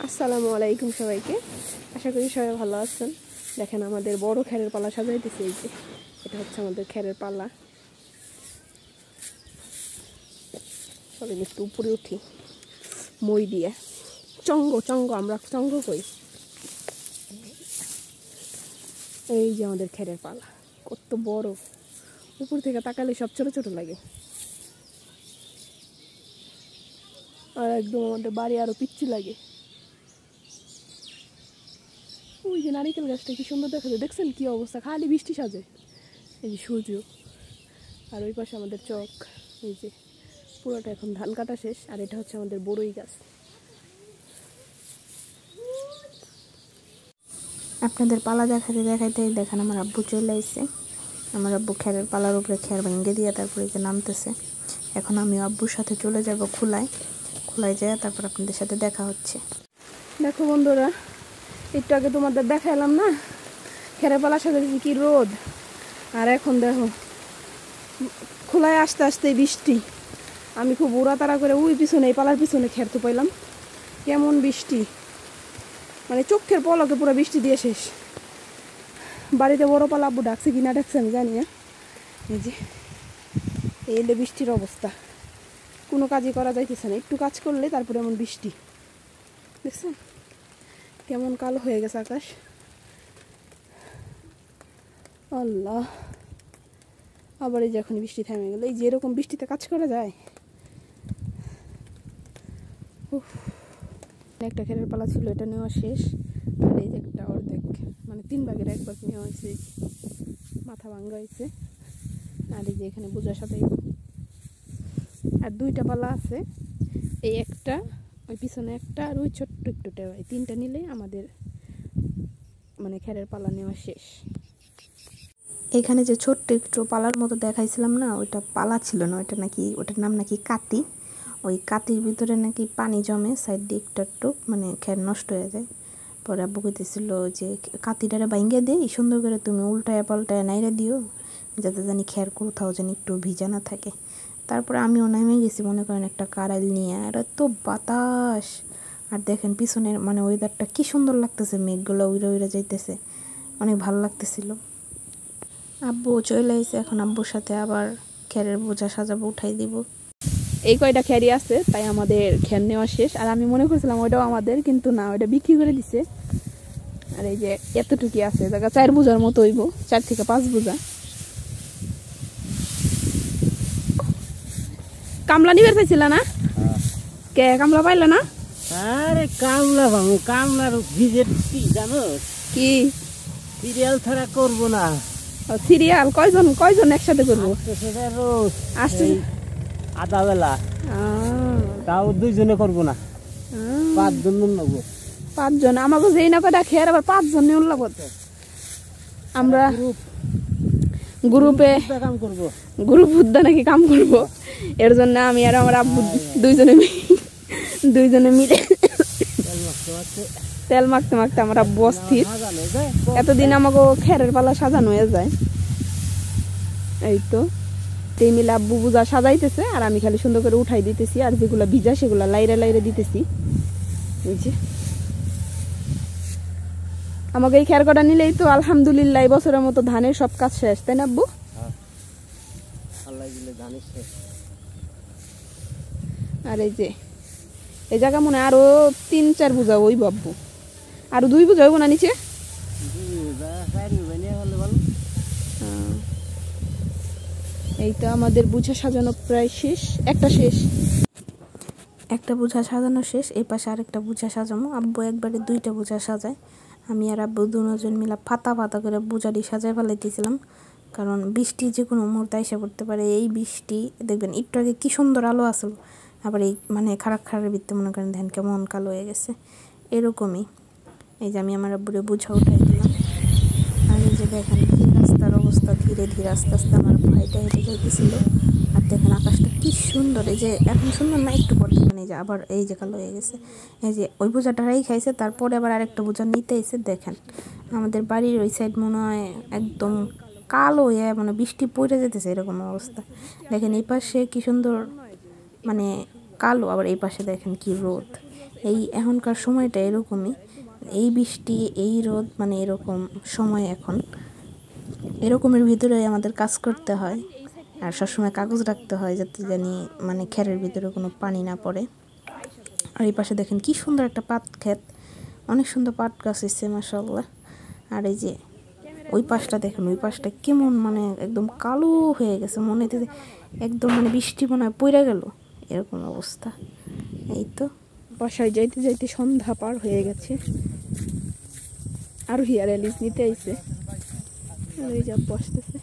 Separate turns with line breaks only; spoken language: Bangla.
আসসালামু আলাইকুম সবাইকে। আশা করি সবাই ভালো আছেন। দেখেন আমাদের বড় খেরের পালা সাজাইতেছে। এই যে এটা হচ্ছে আমাদের খেরের পালা। চলেন একটু উপরে উঠি মই দিয়ে। চঙ্গ আমরা চঙ্গ কই। এই যে আমাদের খেরের পালা কত বড়, উপর থেকে তাকালে সব ছোট ছোট লাগে। আর একদম আমাদের বাড়ি আরো পিচ্ছি লাগে। ওই যে নারিকেল গাছটা কি সুন্দর দেখা যায়, দেখছেন কি অবস্থা, খালি বৃষ্টি সাজে। এই যে সূর্য, আর ওই পাশে আমাদের চক। এই যে পুরোটা এখন ধান কাটা শেষ। আর এটা হচ্ছে আমাদের বড়ই গাছ।
আপনাদের পালা দেখাতে দেখাইতে দেখেন আমার আব্বু চলে আসছে। আমার আব্বু খেরের পালার উপরে খের ভেঙে দিয়ে তারপরে যে নামতেছে। এখন আমি আব্বুর সাথে চলে যাব খোলায় যায়, তারপর আপনাদের সাথে দেখা হচ্ছে।
দেখো বন্ধুরা, একটু আগে তোমাদের দেখালাম না খেরের পালার সাথে কি রোদ, আর এখন দেখো খোলায় আসতে আসতেই বৃষ্টি। আমি খুব উড়াতাড়া করে ওই পিছনে এই পালার পিছনে খের তো পাইলাম, কেমন বৃষ্টি, মানে চোখের পলকে পুরো বৃষ্টি দিয়ে শেষ। বাড়িতে বড় পালা আব্বু ডাকছে কিনা ডাকছে আমি জানি না। এই যে এই বৃষ্টির অবস্থা, কোনো কাজই করা যাইতেছে না। একটু কাজ করলে তারপরে এমন বৃষ্টি, দেখছেন কেমন কালো হয়ে গেছে আকাশ। আল্লাহ, আবার এই যে এখন বৃষ্টি থেমে গেল। এই যে এরকম বৃষ্টিতে কাজ করা যায়। একটা খেরের পালা ছিল, এটা নেওয়া শেষ। আর এই যে একটা অর্ধেক, মানে 3 ভাগের 1 ভাগ নেওয়া হয়েছে, মাথা ভাঙ্গা হয়েছে। আর এই যে এখানে বোঝা সাজাইব। আর 2টা পালা আছে, এই একটা, ওই পিছনে একটা, আর ওই ছোট্ট একটুটা, এই 3টা নিলে আমাদের মানে খেরের পালা নেওয়া শেষ।
এখানে যে ছোট্ট একটু পালার মতো দেখাইছিলাম না, ওইটা পালা ছিল না, ওটার নাম নাকি কাতি। ওই কাতির ভিতরে নাকি পানি জমে, সাইড দিয়ে একটু মানে খের নষ্ট হয়ে যায়। পরে আব্বু কইতেছিল যে কাতিটারে ভাঙ্গে দিয়ে সুন্দর করে তুমি উল্টায় পাল্টায় নাইড়া দিও, যাতে জানি খের কোথাও জানি একটু ভিজা না থাকে। তারপরে আমিও নেমে গেছি মনে করেন একটা কারাইল নিয়ে। আর এত বাতাস, আর দেখেন পিছনের মানে ওয়েদারটা কি সুন্দর লাগতেছে, মেঘগুলো উড়ে যাইতেছে, অনেক ভালো লাগতেছিল। আব্বু চলে এসে, এখন আব্বুর সাথে আবার খেরের বোঝা সাজাবো, উঠাই দিব।
এই কয়টা খেরি আছে, তাই আমাদের খের নেওয়া শেষ। আর আমি মনে করছিলাম ওইটাও আমাদের, কিন্তু না, ওইটা বিক্রি করে দিছে। আর এই যে এতটুকু আছে, জায়গা 4 বোঝার মতো হইব, 4 থেকে 5 বোঝা। কামলা নিবার পাইছিল না? কে কামলা পাইল না?
আরে কামলা ভাঙো, কামলার ভিজেট কি জানো
কি
সিরিয়াল ছাড়া করবো না।
সিরিয়াল কয়জন একসাথে করবো? আসছে
আধা বেলা, তাও 2 জনে করবো না, 5 জন লাগবো।
5 জন আমাকে যেই না কটা খেয়ার আবার 5 জন নিয়ে লাগবো। আমরা গ্রুপে
কাম করবো,
গ্রুপ উদ্যা নাকি কাম করবো। এর জন্য আমি আর আমার আব্বু দুইজনে মিলে তেল মাখতে মাখতে আমরা আব্বু অস্থির। এতদিন আমাকে খেরের পালা সাজানো হয়ে যায়। এই তো এই মিলে আব্বু বুঝা সাজাইতেছে, আর আমি খালি সুন্দর করে উঠাই দিতেছি। আর যেগুলা ভিজা সেগুলা লাইরে দিতেছি। এই যে আমাকে এই খের কটা নিলেই তো আলহামদুলিল্লাহ এই বছরের মতো ধানের সব কাজ শেষ, তাই না আব্বু? আর এই যে এই জায়গা মনে আরো 3-4 বোঝা ওই বাব্বু, আরো 2 বোঝা হইব না নিচে। এই তো আমাদের বুঝা সাজানো প্রায় শেষ,
একটা বোঝা সাজানো শেষ, এই পাশে আরেকটা বোঝা সাজাবো। আব্বু একবারে 2টা বোঝা সাজায়। আমি আর আব্বু দুজন মিলা ফাতা করে বোঝাটি সাজায় ফেলাইতেছিলাম, কারণ বৃষ্টি যে কোনো মুহূর্তে এসে পড়তে পারে। এই বৃষ্টি দেখবেন একটু আগে কি সুন্দর আলো আসলো, আবার এই মানে খারাপ ভিত্তি মনে করেন ধ্যান কেমন কালো হয়ে গেছে, এরকমই। এই যে আমি আমার আব্বুরে বোঝা উঠাই দিলাম। আর এই যে দেখেন রাস্তার অবস্থা, ধীরে ধীরে আস্তে আস্তে আমার ভাইটা হেঁটে যাইতেছিল। আর দেখেন আকাশটা কি সুন্দর, এই যে এখন সুন্দর না, একটু পর দেখেন এই যে আবার এই যে কালো হয়ে গেছে। এই যে ওই বোঝাটাই খাইছে, তারপরে আবার আরেকটা বোঝা নিতে এসে দেখেন আমাদের বাড়ির ওই সাইড মনে হয় একদম কালো হয়ে মানে বৃষ্টি পড়ে যেতেছে, এরকম অবস্থা। দেখেন এই পাশে কি সুন্দর মানে কালো, আবার এই পাশে দেখেন কি রোদ। এই এখনকার সময়টা এরকমই, এই বৃষ্টি এই রোদ মানে এরকম সময় এখন, এরকমের ভিতরে আমাদের কাজ করতে হয়। আর সবসময় কাগজ রাখতে হয় যাতে জানি মানে খেরের ভিতরে কোনো পানি না পড়ে। আর এই পাশে দেখেন কি সুন্দর একটা পাট ক্ষেত, অনেক সুন্দর পাট গাছ হয়েছে মাশাআল্লাহ। আর এই যে ওই পাশটা দেখেন, ওই পাশটা কেমন মানে একদম কালো হয়ে গেছে, মনে হচ্ছে একদম মানে বৃষ্টি মনে হয় পড়ে গেল এরকম অবস্থা। এই তো
বাসায় যাইতে যাইতে সন্ধ্যা পার হয়ে গেছে। আর হিয়ার এলিস নিতে আইছে, এই যে বসতেছে।